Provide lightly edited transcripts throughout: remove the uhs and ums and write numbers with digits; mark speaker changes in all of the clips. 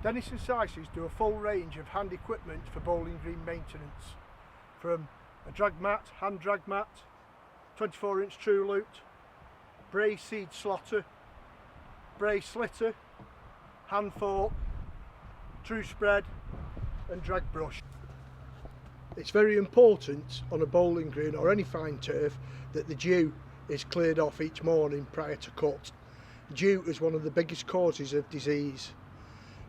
Speaker 1: Dennis and SISIS do a full range of hand equipment for bowling green maintenance, from a drag mat, hand drag mat, 24-inch true loot, bray seed slotter, bray slitter, hand fork, true spread and drag brush. It's very important on a bowling green or any fine turf that the dew is cleared off each morning prior to cut. Dew is one of the biggest causes of disease.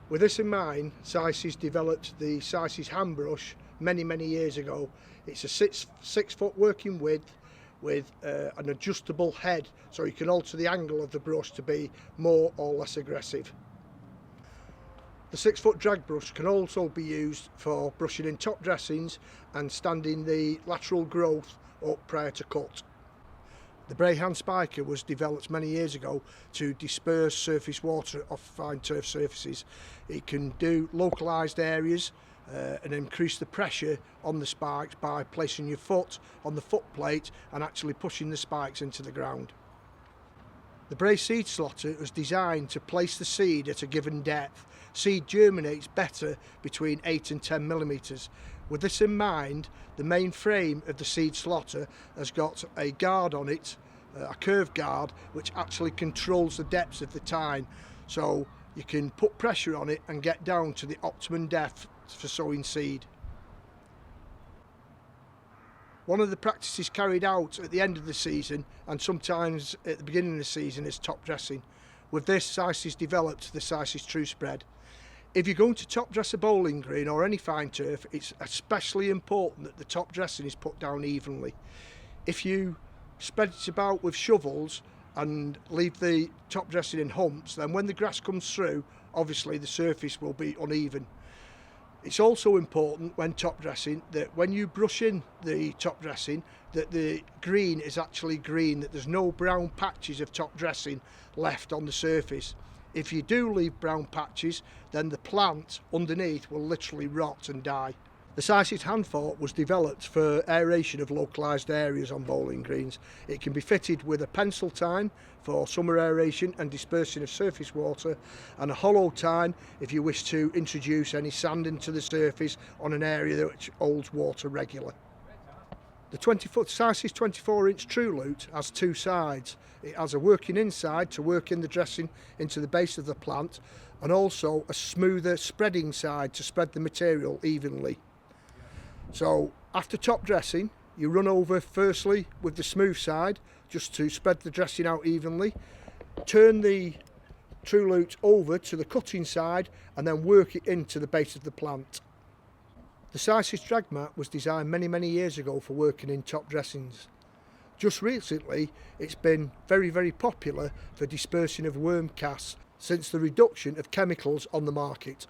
Speaker 1: With this in mind, SISIS developed the SISIS hand brush many years ago. It's a six foot working width with an adjustable head, so you can alter the angle of the brush to be more or less aggressive. The 6 foot drag brush can also be used for brushing in top dressings and standing the lateral growth up prior to cut. The Bray hand spiker was developed many years ago to disperse surface water off fine turf surfaces. It can do localised areas and increase the pressure on the spikes by placing your foot on the foot plate and actually pushing the spikes into the ground. The Bray seed slotter was designed to place the seed at a given depth. Seed germinates better between 8 and 10 millimetres. With this in mind, the main frame of the seed slotter has got a guard on it, a curved guard, which actually controls the depths of the tine. So you can put pressure on it and get down to the optimum depth for sowing seed. One of the practices carried out at the end of the season and sometimes at the beginning of the season is top dressing. With this, SISIS developed the SISIS True Spread. If you're going to top dress a bowling green or any fine turf, it's especially important that the top dressing is put down evenly. If you spread it about with shovels and leave the top dressing in humps, then when the grass comes through, obviously the surface will be uneven. It's also important when top dressing that when you brush in the top dressing that the green is actually green, that there's no brown patches of top dressing left on the surface. If you do leave brown patches, then the plant underneath will literally rot and die. The SISIS hand fork was developed for aeration of localised areas on bowling greens. It can be fitted with a pencil tine for summer aeration and dispersing of surface water, and a hollow tine if you wish to introduce any sand into the surface on an area which holds water regularly. The 20-foot SISIS 24-inch true loot has two sides. It has a working inside to work in the dressing into the base of the plant, and also a smoother spreading side to spread the material evenly. So after top dressing, you run over firstly with the smooth side just to spread the dressing out evenly, turn the true loot over to the cutting side and then work it into the base of the plant. The SISIS drag mat was designed many years ago for working in top dressings. Just recently it's been very popular for dispersing of worm casts since the reduction of chemicals on the market.